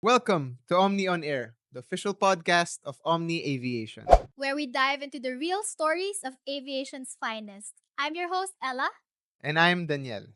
Welcome to OMNI On Air, the official podcast of OMNI Aviation. where we dive into the real stories of aviation's finest. I'm your host, Ella. And I'm Danielle.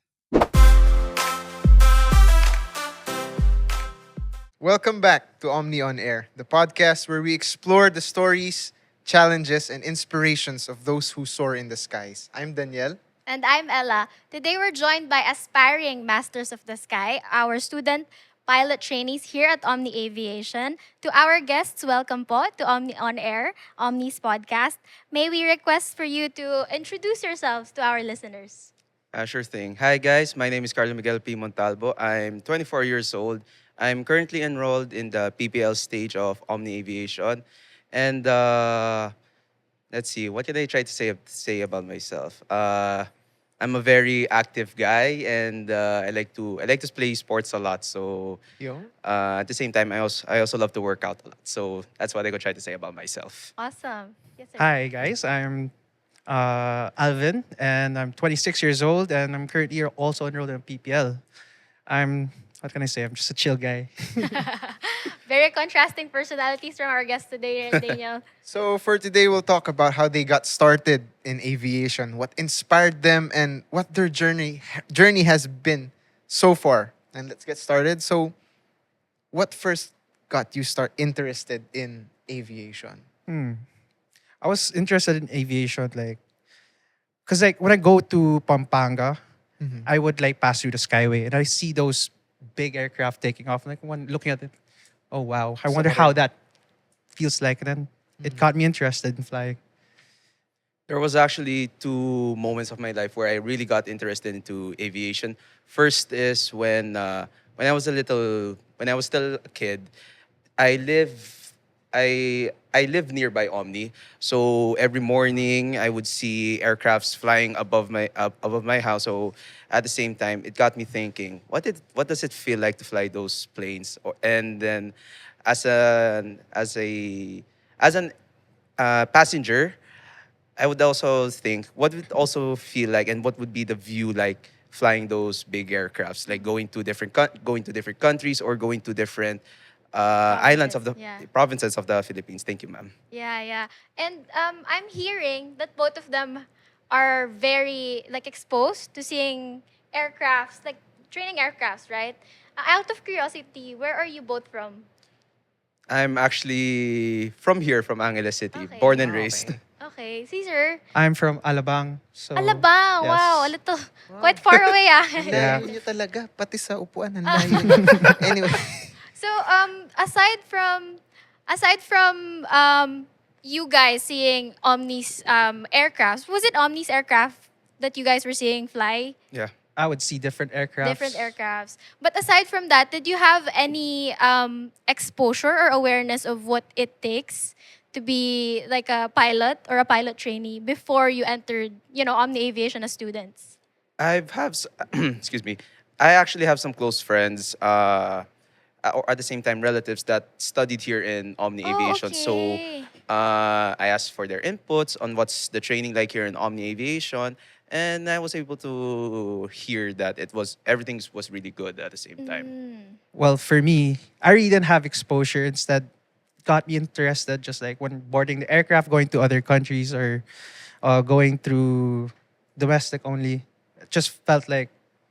Welcome back to OMNI On Air, the podcast where we explore the stories, challenges, and inspirations of those who soar in the skies. I'm Danielle. And I'm Ella. Today we're joined by aspiring masters of the sky, our student pilot trainees here at Omni Aviation. To our guests, welcome po to Omni On Air, Omni's podcast. May we request for you to introduce yourselves to our listeners? Sure thing. Hi, guys. My name is Carlo Miguel P. Montalvo. I'm 24 years old. I'm currently enrolled in the PPL stage of Omni Aviation. And let's see, what can I try to say about myself? I'm a very active guy, and I like to play sports a lot. So Yo. at the same time, I also love to work out a lot. So that's what I could try to say about myself. Awesome. Yes, sir. Hi guys, I'm Alvin and I'm 26 years old and I'm currently also enrolled in PPL. What can I say? I'm just a chill guy. Very contrasting personalities from our guest today, Daniel. So, for today, we'll talk about how they got started in aviation, what inspired them, and what their journey has been so far. And let's get started. So, what first got you interested in aviation? Hmm. I was interested in aviation, cause when I go to Pampanga, Mhm. I would pass through the Skyway and I see those big aircraft taking off. Like one looking at it, oh wow! I wonder how that feels like. And then it got me interested in flying. There was actually two moments of my life where I really got interested into aviation. First is when I was still a kid. I live I live nearby Omni, so every morning I would see aircrafts flying above my house. So at the same time, it got me thinking, what does it feel like to fly those planes? And then as an passenger, I would also think what would it also feel like, and what would be the view like flying those big aircrafts, like going to different countries or going to different islands of Provinces, the yeah. provinces of the Philippines. Thank you, ma'am. Yeah, yeah. And I'm hearing that both of them are very exposed to seeing aircrafts, like training aircrafts, right? Out of curiosity, where are you both from? I'm actually from here, from Angeles City, Okay. born and Ah, raised. okay. Okay, Caesar. I'm from Alabang, so Alabang. yes. Wow, a little quite far away ah. Ang Yeah. layo niyo talaga, pati sa upuan, ang layo. Anyway. So aside from you guys seeing Omni's aircrafts, was it Omni's aircraft that you guys were seeing fly? Yeah. I would see different aircrafts. Different aircrafts. But aside from that, did you have any exposure or awareness of what it takes to be like a pilot or a pilot trainee before you entered, Omni Aviation as students? Excuse me. I actually have some close friends, or at the same time relatives that studied here in Omni Aviation. So Okay. I asked for their inputs on what's the training like here in Omni Aviation, and I was able to hear that everything was really good at the same time. Mm. Well, for me, I really didn't have exposure. Instead, it got me interested just like when boarding the aircraft, going to other countries, or going through domestic only. It just felt like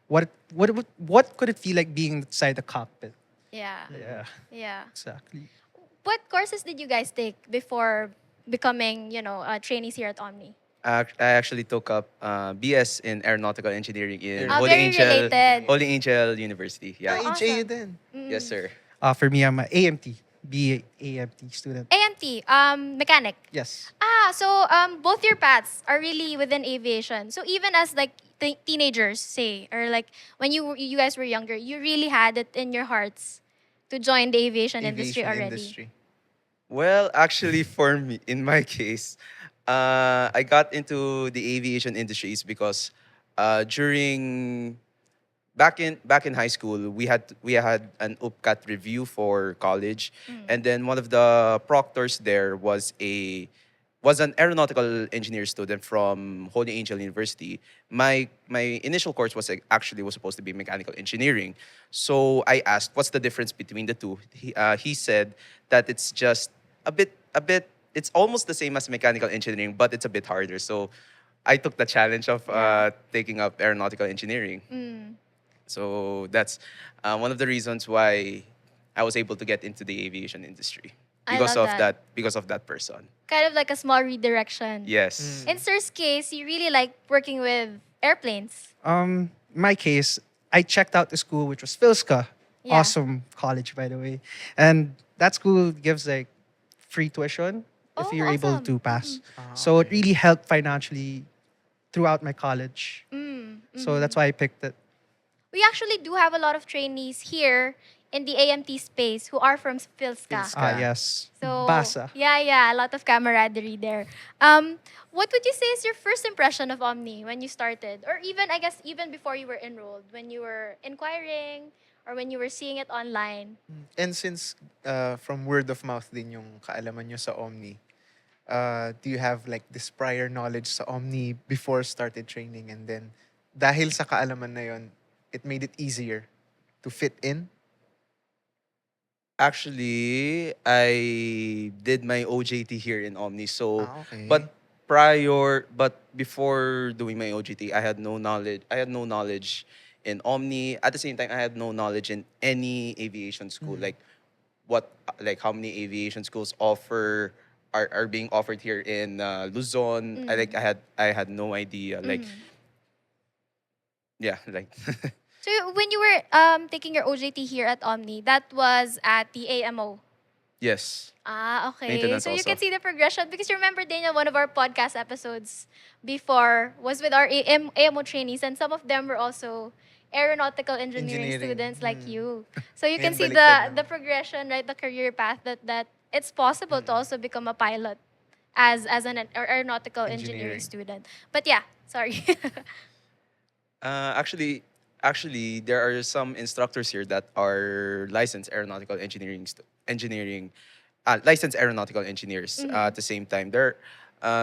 what could it feel like being inside the cockpit? Yeah. Yeah, Yeah. exactly. What courses did you guys take before becoming, trainees here at Omni? I actually took up BS in Aeronautical Engineering in Ah, Holy very Angel related. Holy Angel University. Yeah. Oh, HAU awesome. din. Yes, sir. For me, I'm a AMT, BA AMT student. AMT, mechanic. Yes. So both your paths are really within aviation. So even as like teenagers, say, or like when you guys were younger, you really had it in your hearts to join the aviation industry Aviation already. industry. Well, actually, for me, in my case, I got into the aviation industries because during back in high school, we had an UPCAT review for college, and then one of the proctors there was was an aeronautical engineer student from Holy Angel University. My initial course actually was supposed to be mechanical engineering. So I asked, what's the difference between the two? He said that it's just a bit. It's almost the same as mechanical engineering, but it's a bit harder. So I took the challenge of Yeah. taking up aeronautical engineering. Mm. So that's one of the reasons why I was able to get into the aviation industry I love that. because of that person. Kind of like a small redirection. Yes. In Sir's case, you really like working with airplanes. My case, I checked out the school, which was Philska. Yeah. Awesome college, by the way. And that school gives like free tuition if Oh, you're able awesome. to pass. Ah, So it okay. really helped financially throughout my college. So that's Mm-hmm. why I picked it. We actually do have a lot of trainees here in the AMT space who are from Philska. Philska. Ah, yes. So Basa. yeah, a lot of camaraderie there. What would you say is your first impression of Omni when you started, or even I guess even before you were enrolled, when you were inquiring or when you were seeing it online? And since from word of mouth din yung kaalaman nyo sa Omni, do you have like this prior knowledge sa Omni before started training, and then dahil sa kaalaman na yon, it made it easier to fit in? Actually, I did my OJT here in Omni. So, Ah, okay. but before doing my OJT, I had no knowledge. I had no knowledge in Omni. At the same time, I had no knowledge in any aviation school. Like how many aviation schools are being offered here in Luzon. I had no idea. Like, yeah, like So when you were taking your OJT here at Omni, that was at the AMO. yes. Ah, okay. Maintenance So you can also. see the progression because you remember, Daniel, one of our podcast episodes before was with our AMO trainees, and some of them were also aeronautical engineering Engineering. students like you. So you can Ngayon, see baliktad the naman. progression, right? The career path that it's possible to also become a pilot as an aeronautical engineering Engineering. student. But yeah, sorry. Uh, actually, actually, there are some instructors here that are licensed aeronautical engineers. At the same time,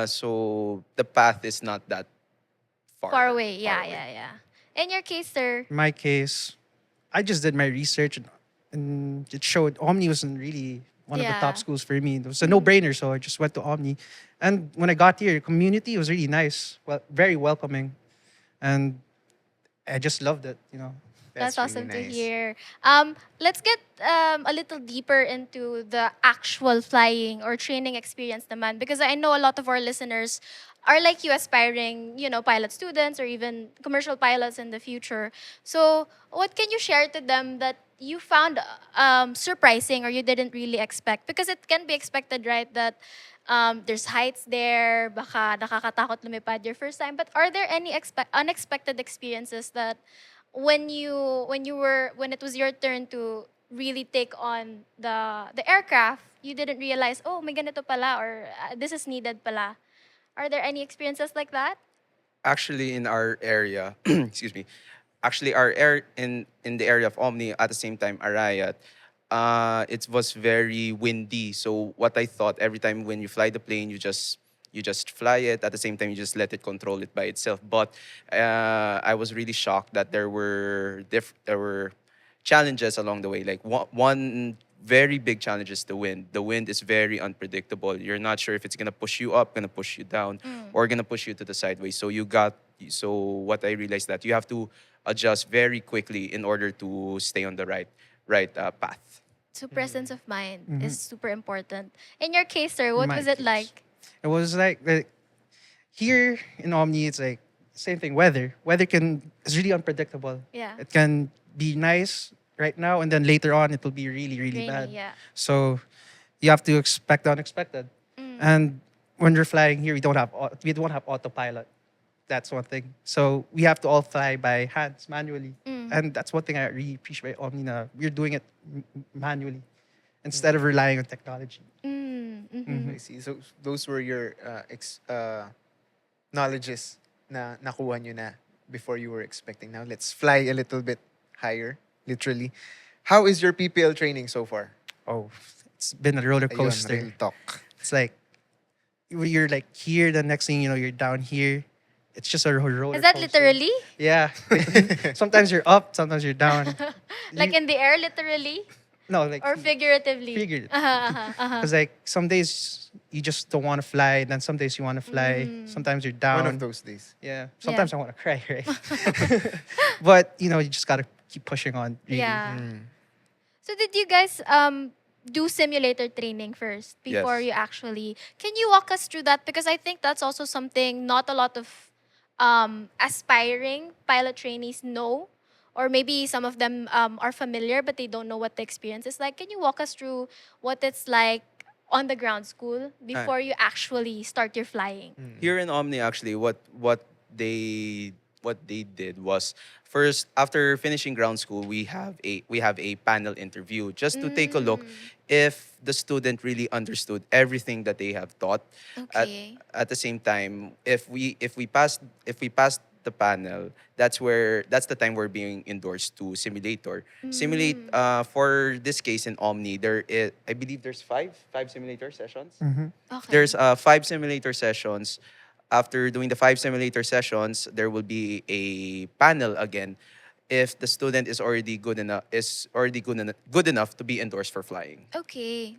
so the path is not that Far away. far Yeah, away. yeah, yeah. In your case, sir. In my case, I just did my research and it showed Omni wasn't really one of the Yeah. top schools for me. It was a no-brainer, so I just went to Omni. And when I got here, community was really nice, well, very welcoming, and I just loved it. You know, That's really awesome to nice. hear. Let's get a little deeper into the actual flying or training experience naman, because I know a lot of our listeners are like you, aspiring, pilot students or even commercial pilots in the future. So, what can you share to them that you found surprising or you didn't really expect? Because it can be expected, right, that there's heights there, baka nakakatakot lumipad your first time. But are there any unexpected experiences that when it was your turn to really take on the aircraft, you didn't realize, oh, may ganito pala, or this is needed pala? Are there any experiences like that? Actually, in our area, excuse me. Actually, our air in the area of Omni at the same time Arayat, it was very windy. So what I thought, every time when you fly the plane, you just fly it. At the same time, you just let it control it by itself. But I was really shocked that there were challenges along the way. Like one very big challenge is the wind. The wind is very unpredictable. You're not sure if it's gonna push you up, gonna push you down, or gonna push you to the sideways. So what I realized that you have to adjust very quickly in order to stay on the right path. So presence of mind Mm-hmm. is super important. In your case, sir, In what my was it case. like? It was like here in Omni, it's like same thing. Weather is really unpredictable. Yeah. It can be nice right now, and then later on it will be really really Rainy, bad. yeah. So you have to expect the unexpected. And when we're flying here, we don't have autopilot. That's one thing. So we have to all fly by hands manually, and that's one thing I really appreciate about Omni. Na we're doing it manually instead of relying on technology. I see. So those were your knowledges na nakuha nyo na before you were expecting. Now let's fly a little bit higher, literally. How is your PPL training so far? Oh, it's been a roller Ayun, coaster. real talk. It's like you're like here, the next thing you know, you're down here. It's just a roller Is that coaster. literally? Yeah. Sometimes you're up, sometimes you're down. Like You- in the air, literally? no, like Or figuratively? figured. Uh-huh. Because like some days you just don't want to fly, then some days you want to fly. Sometimes you're down. One of those days. Yeah. Yeah. Sometimes I want to cry, right? But you know, you just gotta keep pushing on. Really. Yeah. Mm. So did you guys do simulator training first before Yes. you actually? Can you walk us through that? Because I think that's also something not a lot of aspiring pilot trainees know, or maybe some of them are familiar but they don't know what the experience is like. Can you walk us through what it's like on the ground school before you actually start your flying? Here in Omni, actually, what they did was first after finishing ground school, we have a panel interview just to take a look if the student really understood everything that they have taught. Okay. At the same time, if we passed the panel, that's the time we're being endorsed to simulator. Simulate for this case in Omni, I believe there's five simulator sessions. Okay. There's 5 simulator sessions. After doing the 5 simulator sessions, there will be a panel again if the student is already good enough to be endorsed for flying. Okay.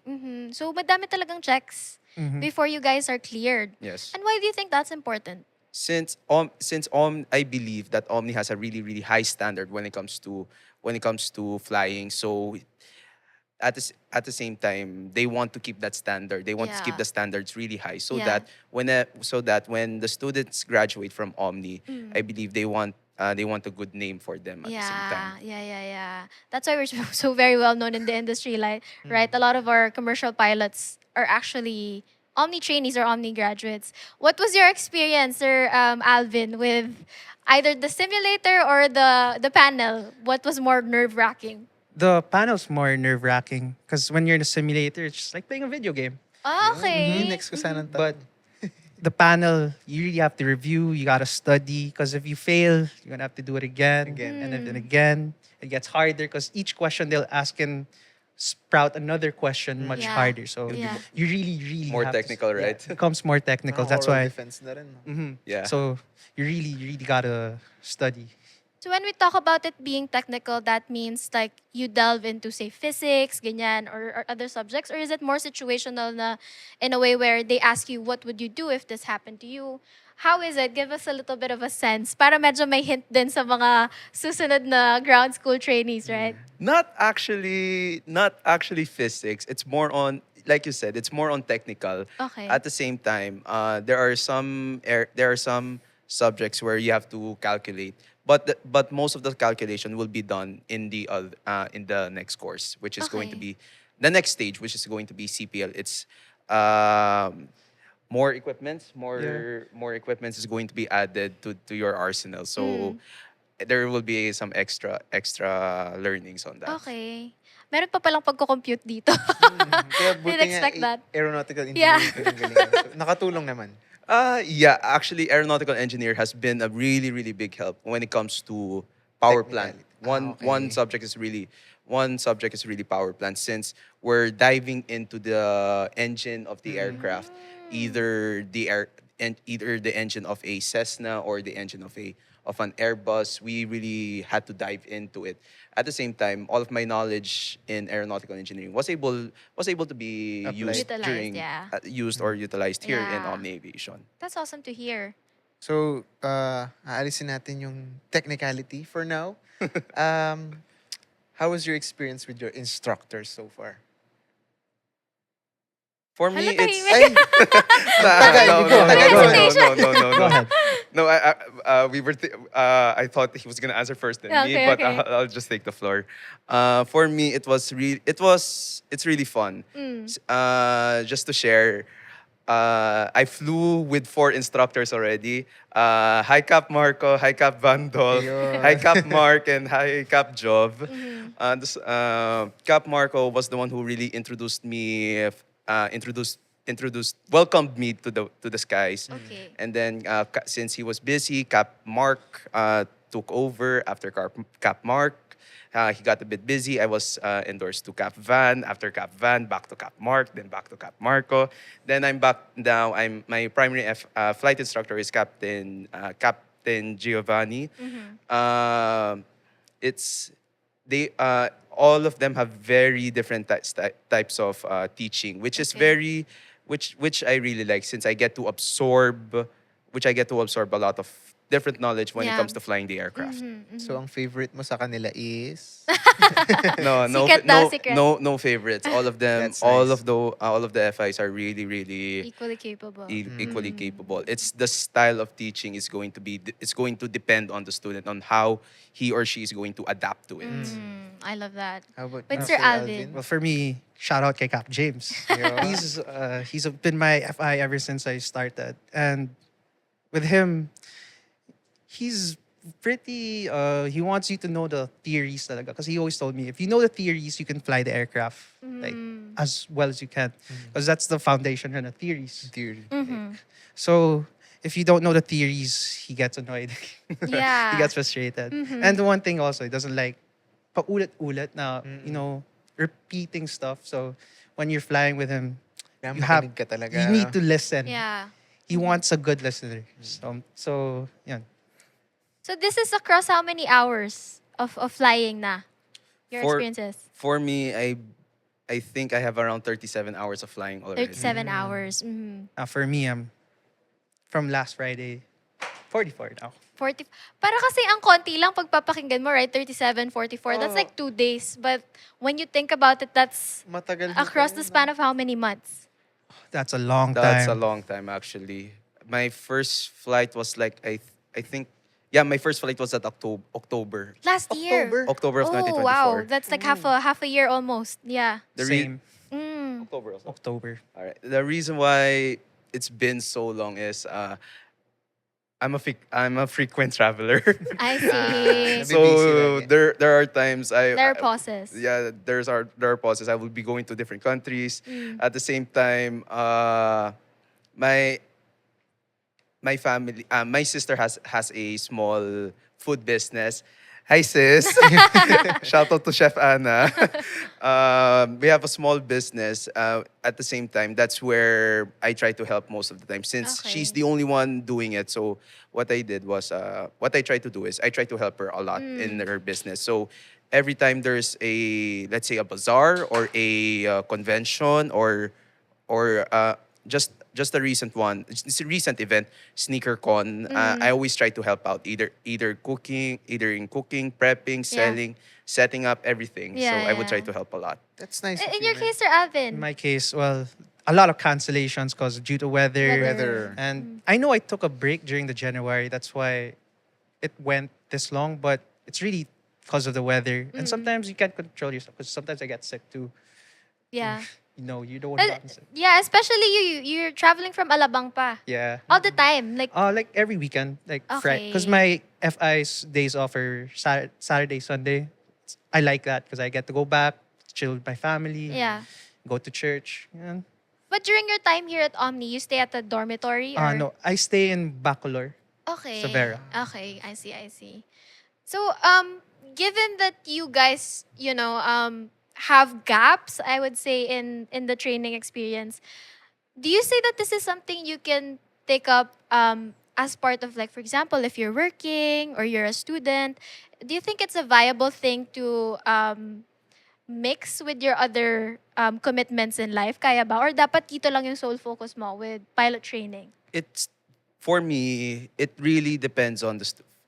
So madami talagang checks before you guys are cleared. Yes. And why do you think that's important? Since I believe that Omni has a really really high standard when it comes to flying. So at the same time, they want to keep that standard. They want to keep Yeah. the standards really high, so Yeah. that when the students graduate from Omni, Mm. I believe they want a good name for them at the same time. Yeah. That's why we're so very well known in the industry. Like, right, a lot of our commercial pilots are actually Omni trainees or Omni graduates. What was your experience, Sir Alvin, with either the simulator or the panel? What was more nerve wracking? The panel's more nerve wracking because when you're in a simulator, it's just like playing a video game. Okay. Yung next ko sanang But tanong. the panel, you really have to review, you gotta study, because if you fail, you're gonna have to do it again, Again. and then again. It gets harder because each question they'll ask can sprout another question much Yeah. harder. So Yeah. you really More have to technical, yeah, right? it becomes more technical. Parang That's oral why. defense na rin. No? Yeah. So you really gotta study. So when we talk about it being technical, that means like you delve into say physics, ganyan, or other subjects, or is it more situational na in a way where they ask you what would you do if this happened to you? How is it? Give us a little bit of a sense para medyo may hint din sa mga susunod na ground school trainees, right? Not actually physics. It's more on, like you said, it's more on technical. Okay. At the same time, there are some subjects where you have to calculate, but most of the calculation will be done in the next course, which is going to Okay. be the next stage, which is going to be CPL. It's um, more equipment, more equipment is going to be added to your arsenal. So there will be some extra learnings on that. Okay. Meron pa palang pagko-compute dito. Kaya buti Didn't expect nga, that. aeronautical Yeah. engineering pinanggalingan. So, nakatulong naman. Yeah, actually, aeronautical engineer has been a really, really big help when it comes to power plant. Technicality. One Okay. subject is really power plant, since we're diving into the engine of the aircraft, either either the engine of a Cessna or the engine of an Airbus. We really had to dive into it. At the same time, all of my knowledge in aeronautical engineering was able to be Applied. used Utilized, yeah. used or utilized here in Yeah. OMNI Aviation. That's awesome to hear. So, aalisin natin yung technicality for now. How was your experience with your instructors so far? For me, Hala, it's tahimik. Go ahead. No, I thought he was gonna answer first than me, Okay, but okay. I'll just take the floor. For me, it's really fun. Just to share, I flew with 4 instructors already. Hi Cap Marco, hi Cap Vandolf, Ayun. hi Cap Mark, and hi Cap Jov. Cap Marco was the one who really introduced me, welcomed me to the skies. Okay. And then since he was busy, Cap Mark took over after Cap Mark. he got a bit busy. I was endorsed to Cap Van. After Cap Van, back to Cap Mark, then back to Cap Marco. Then I'm back now. I'm my primary flight instructor is Captain Giovanni. Um, it's they all of them have very different types of teaching, which is Okay. very which I really like since I get to absorb a lot of different knowledge when it Yeah. comes to flying the aircraft. So ang favorite mo sa kanila is Secret daw, secret. No favorites. All of them, That's nice. all of the FIs are really Equally capable. equally capable. It's the style of teaching it's going to depend on the student on how he or she is going to adapt to it. I love that. How about But you, Sir Alvin? Well, for me, shout out kay Cap James. Yeah. He's been my FI ever since I started, and with him, he's pretty. He wants you to know the theories talaga, because he always told me if you know the theories, you can fly the aircraft like as well as you can, because that's the foundation and the theories. Theory. So if you don't know the theories, he gets annoyed. Yeah. He gets frustrated. And the one thing also, he doesn't like paulit-ulit na, repeating stuff. So when you're flying with him, Yeah, you have makinig ka talaga. you need to listen. Yeah. He wants a good listener. So yeah. So this is across how many hours of flying na? Your For- experiences? For me, I think I have around 37 hours of flying already. 37 hours. For me, I'm from last Friday, 44 now. 40. Para kasi ang konti lang pagpapakinggan mo, right? 37, 44. That's Oh. like 2 days. But when you think about it, that's Matagal din across the pala yun, span of how many months? That's a long That's a time. long time actually. My first flight was like I think yeah, my first flight was at October. Last year. October of Oh, 2024. wow. That's like half a year almost. Yeah. The re- Same October also. October. All right. The reason why it's been so long is I'm a frequent traveler. I Nabibisi see. So lagi. there are times There are pauses. yeah, there are pauses. I will be going to different countries. At the same time, my my family, my sister has a small food business. Hi sis, shout out to Chef Anna. We have a small business. At the same time, that's where I try to help most of the time since she's Okay. the only one doing it. So what I did was, what I try to do is I try to help her a lot in her business. So every time there's let's say a bazaar or a convention or just a recent one, it's a recent event, SneakerCon. I always try to help out either in cooking, prepping, selling, setting up everything. Yeah, So I would try yeah. to help a lot. That's nice. of In you, your man. case, Sir Alvin. In my case, well, a lot of cancellations because due to weather. Weather. And I know I took a break during the January. That's why it went this long. But it's really because of the weather. And sometimes you can't control yourself because sometimes I get sick too. Yeah. You know, you don't want to get sick. Yeah, especially you're traveling from Alabang pa. Yeah. All the time. Like, Like every weekend, like Friday, because Okay. my FI's days off are Saturday, Sunday. I like that because I get to go back, chill with my family, yeah. go to church. Yeah. But during your time here at Omni, you stay at the dormitory? Or? No, I stay in Bacolor. Okay. Severa. Okay, I see. So, given that you guys, have gaps, I would say, in the training experience, do you say that this is something you can take up as part of, like, for example, if you're working or you're a student, do you think it's a viable thing to mix with your other commitments in life? Kaya ba? Or dapat dito lang yung sole focus mo with pilot training? It's for me. It really depends on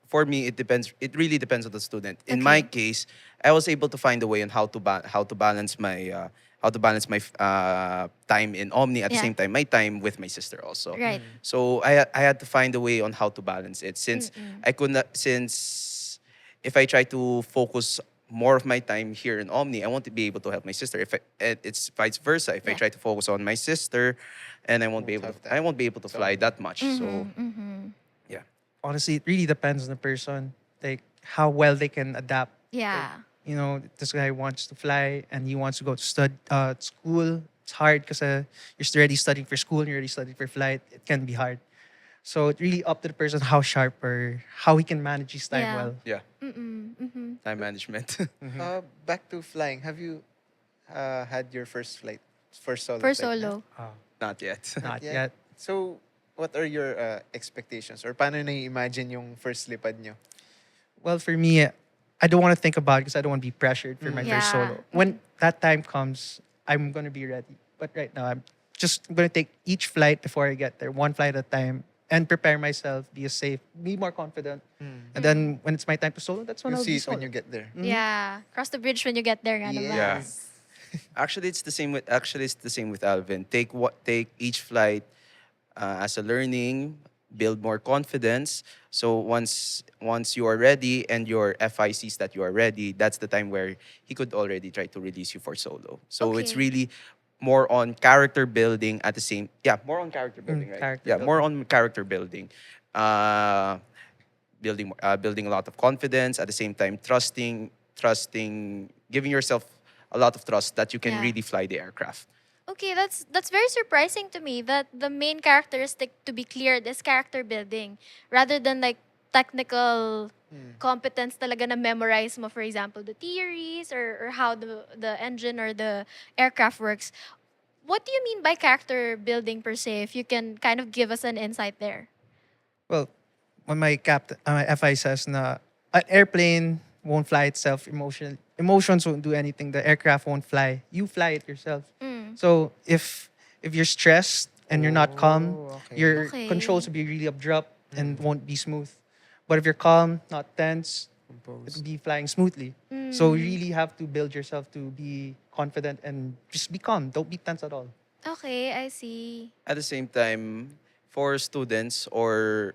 for me. It depends. It really depends on the student. In my Okay. case, I was able to find a way on how to balance my time in Omni at the Yeah. same time my time with my sister also. Right. So I had to find a way on how to balance it since I could not since if I try to focus more of my time here in Omni, I want to be able to help my sister. And it's vice versa. If I Yeah. try to focus on my sister, and I won't be able have to, that. I won't be able to fly that much. So yeah. Honestly, it really depends on the person, like how well they can adapt. Yeah. You know, this guy wants to fly and he wants to go to school. It's hard because you're already studying for school and you're already studying for flight. It can be hard. So it really up to the person how sharp or how he can manage his time Yeah. well. Yeah, Mm-mm. Mm-hmm. time management. Back to flying. Have you had your first flight, first solo For flight? Na? solo. Oh, Not yet. not Yeah. yet. So, what are your expectations? Or paano na imagine yung first lipad nyo? Well, for me, I don't want to think about it because I don't want to be pressured for my Mm. first Yeah. solo. When that time comes, I'm going to be ready. But right now, I'm just going to take each flight before I get there, one flight at a time, and prepare myself, be safe, be more confident. And then when it's my time to solo, that's when You'll I'll see be it when solo. you get there. Mhm. Yeah. Cross the bridge when you get there nga naman. Yeah. Actually, it's the same with Alvin. Take each flight as a learning, build more confidence. So once you are ready and your FI sees that you are ready, that's the time where he could already try to release you for solo. So it's Okay. really more on character building at the same more on character building, right? character Yeah, more building. on character building. Uh, building a lot of confidence at the same time trusting giving yourself a lot of trust that you can Yeah. really fly the aircraft. Okay, that's very surprising to me that the main characteristic to be cleared is character building rather than like technical competence talaga na memorize mo, for example, the theories or how the engine or the aircraft works. What do you mean by character building per se? If you can kind of give us an insight there. Well, when my captain, my FI says na an airplane won't fly itself. Emotions won't do anything. The aircraft won't fly. You fly it yourself. Mm. So if you're stressed and you're not calm, Oh, okay. your Okay. controls will be really abrupt and won't be smooth. But if you're calm, not tense, Compose. it'll be flying smoothly. So you really have to build yourself to be confident and just be calm. Don't be tense at all. Okay, I see. At the same time, for students or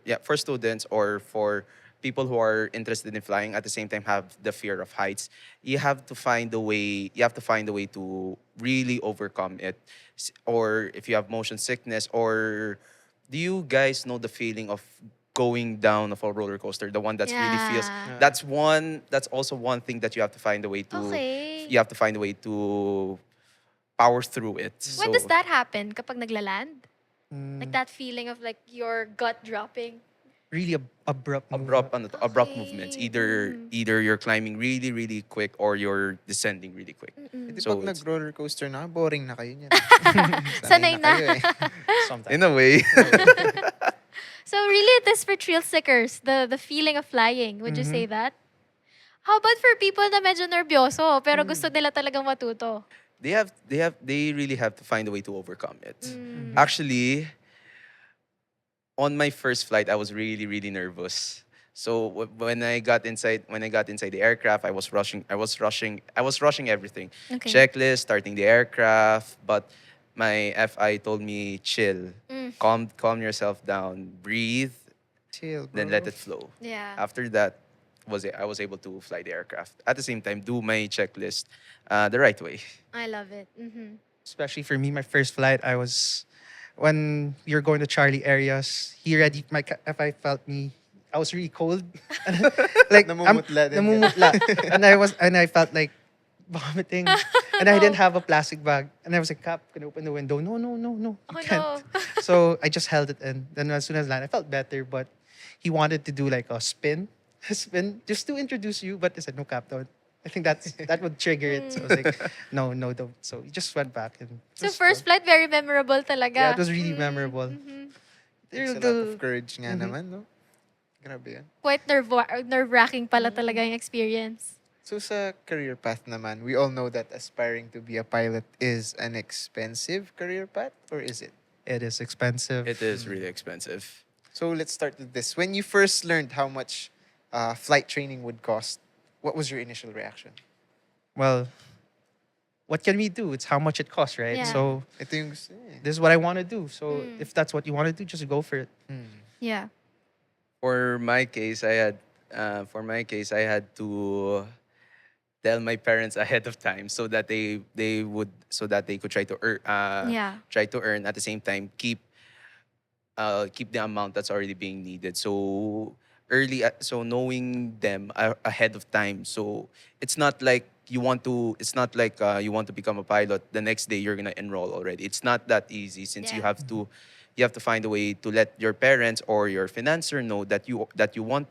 for people who are interested in flying at the same time have the fear of heights, you have to find a way to really overcome it. Or if you have motion sickness, or do you guys know the feeling of going down of a roller coaster, the one that's really feels, Yeah. that's also one thing that you have to find a way to Okay. you have to find a way to power through it. When does So- that happen? Kapag naglaland? Mm, Like that feeling of like your gut dropping? really abrupt. abrupt Okay. movements. Mm. Either you're climbing really really quick or you're descending really quick. Mm-mm. Di So pag it's- nag-roller coaster na, boring na kayo niyan. Sanay na. kayo eh. Sometimes. In a way. So really it is for thrill seekers, the feeling of flying. Would you say that? How about for people na medyo nervyoso pero gusto nila talagang matuto? they really have to find a way to overcome it. Mm. Actually, on my first flight, I was really really nervous. So when I got inside the aircraft, I was rushing everything. Okay. Checklist, starting the aircraft, but my FI told me chill. Mm. Calm yourself down, breathe, Chill, bro. then let it flow. Yeah. After that, I was able to fly the aircraft. At the same time, do my checklist the right way. I love it. Mm-hmm. Especially for me, my first flight, when you're going to Charlie areas, if I felt me, I was really cold. Like, Namumutla din namumutla. And I felt like vomiting. And I didn't have a plastic bag. And I was like, Cap, can I open the window? No, you Oh, can't. no. So I just held it in. Then as soon as I landed, I felt better, but he wanted to do like a spin, just to introduce you. But I said, no, Cap, don't. I think that would trigger it. So I was like, no, don't. So he just went back. And it So was first fun. flight, very memorable talaga. Yeah, it was really memorable. Mhm. Takes a lot of courage nga naman, no? Grabe yan. Quite nerve-wracking pala talaga yung experience. So sa career path naman, we all know that aspiring to be a pilot is an expensive career path, or is it? It is expensive. It is really expensive. So let's start with this. When you first learned how much flight training would cost, what was your initial reaction? Well, what can we do? It's how much it costs, right? Yeah. So Ito yung gusto niya eh. this is what I want to do. So Mm. if that's what you want to do, just go for it. Yeah. For my case, I had to tell my parents ahead of time so that they could try to earn Yeah. at the same time keep the amount that's already being needed. So so knowing them ahead of time. So it's not like you want to become a pilot the next day you're gonna enroll already. It's not that easy since you Yeah. have to you have to find a way to let your parents or your financer know that you want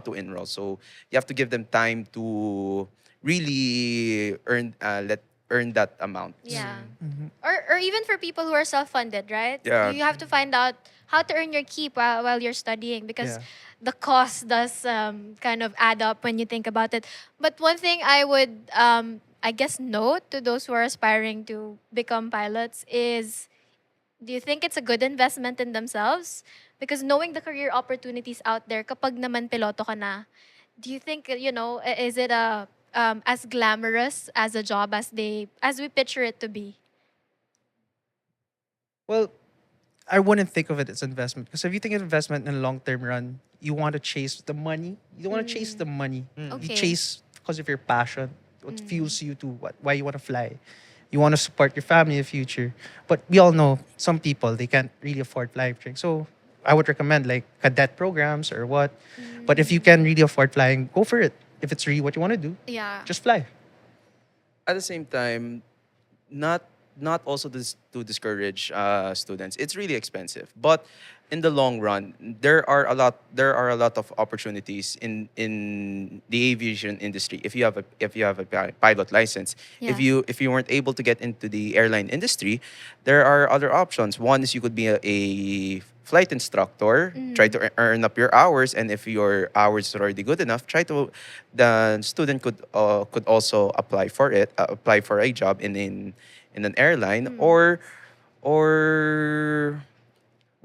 to enroll. So you have to give them time to really earn that amount. Yeah. Mhm. Or even for people who are self-funded, right? Yeah. You have to find out how to earn your keep while you're studying, because Yeah. the cost does kind of add up when you think about it. But one thing I would, I guess, note to those who are aspiring to become pilots is, do you think it's a good investment in themselves? Because knowing the career opportunities out there, kapag naman piloto ka na, do you think, is it a as glamorous as a job as we picture it to be? Well, I wouldn't think of it as investment, because if you think of investment in the long term run, you want to chase the money. You don't want to chase the money. You Okay. chase because of your passion, what Mm. fuels you to why you want to fly. You want to support your family in the future. But we all know some people, they can't really afford flying training. So I would recommend like cadet programs or what. But if you can really afford flying, go for it. If it's really what you want to do, Yeah. just fly. At the same time, not not also to discourage students. It's really expensive, but in the long run, there are a lot of opportunities in the aviation industry. If you have a pilot license, Yeah. if you weren't able to get into the airline industry, there are other options. One is you could be a flight instructor, try to earn up your hours, and if your hours are already good enough, the student could also apply for a job in an airline, or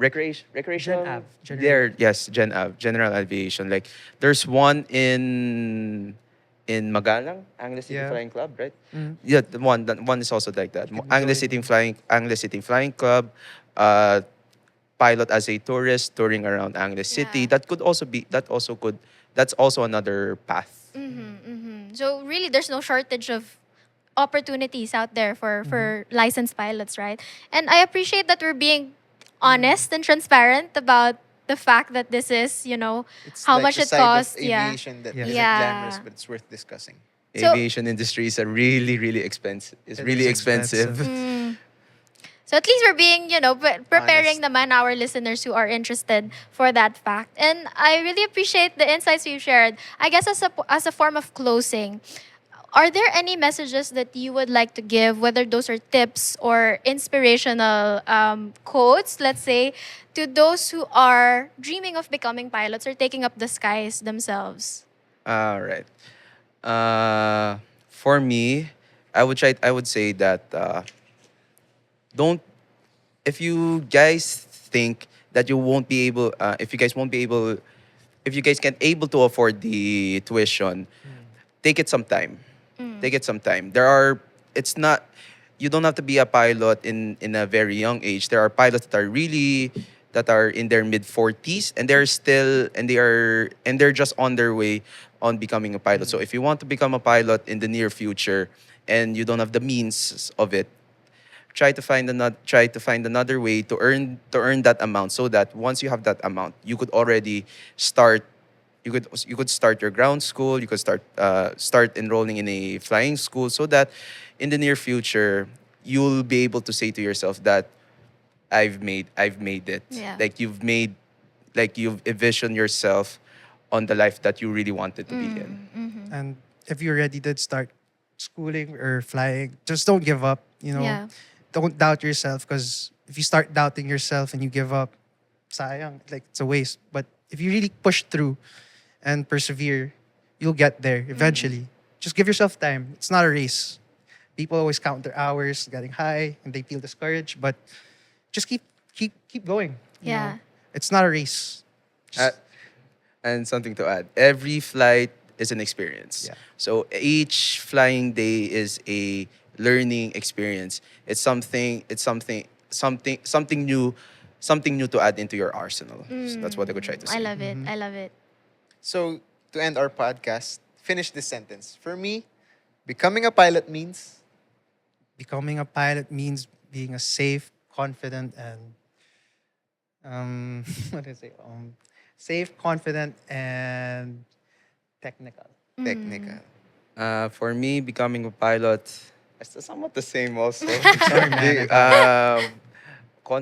Gen recreational. Av. General. There, yes, general aviation. Like there's one in Magalang, Angeles City Yeah. Flying Club, right? Mhm. Yeah, the one is also like that. You can join. Angeles City Flying Club, uh, pilot as a tourist touring around Angeles City. Yeah. That's also another path. So really, there's no shortage of opportunities out there for licensed pilots, right? And I appreciate that we're being honest and transparent about the fact that this is, It's how like much the it side of costs. Yeah. aviation that Yes. not glamorous, Yeah. but it's worth discussing. So, Aviation industry is a really expensive. It's It really is expensive. expensive. so at least we're being, preparing Honest. naman our listeners who are interested for that fact. And I really appreciate the insights you've shared. I guess as a form of closing, are there any messages that you would like to give, whether those are tips or inspirational quotes, let's say, to those who are dreaming of becoming pilots or taking up the skies themselves? All right. Uh, for me, I would say that don't if you guys think that you won't be able if you guys won't be able if you guys can't able to afford the tuition, take it some time. Take it some time. It's not, you don't have to be a pilot in a very young age. There are pilots that are in their mid 40s, and they're just on their way on becoming a pilot. So if you want to become a pilot in the near future and you don't have the means of it, try to find another way to earn that amount, so that once you have that amount, you could already start you could start your ground school. You could start enrolling in a flying school, so that in the near future you'll be able to say to yourself that I've made it. Yeah. Like you've envisioned yourself on the life that you really wanted to be in. And if you already did start schooling or flying, just don't give up. Yeah. Don't doubt yourself, because if you start doubting yourself and you give up, sayang, like it's a waste. But if you really push through and persevere, you'll get there eventually. Just give yourself time. It's not a race. People always count their hours getting high and they feel discouraged, but just keep going. Yeah. It's not a race. Uh, Just, and something to add, every flight is an experience. Yeah. So each flying day is a learning experience. Something new, something new to add into your arsenal. So that's what I would try to I say. love it. I love it. So, to end our podcast, finish this sentence. For me, becoming a pilot means becoming a pilot means being a safe, confident, and what did I say? Safe, confident, and technical. technical. For me, becoming a pilot, it's somewhat the same also. Sorry, man. um,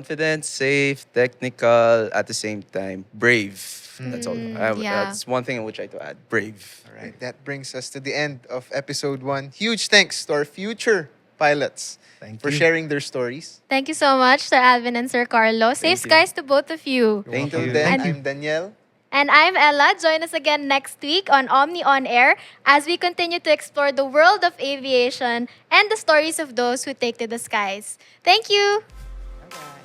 confident, safe, technical, at the same time, brave. That's all. Yeah. That's one thing I would try to add. Brave. All right, that brings us to the end of episode 1. Huge thanks to our future pilots Thank for you. sharing their stories. Thank you so much, Sir Alvin and Sir Carlo. Safe Thank you. skies to both of you. Thank Till you. then, And- I'm Danielle. And I'm Ella. Join us again next week on Omni On Air as we continue to explore the world of aviation and the stories of those who take to the skies. Thank you. Bye-bye.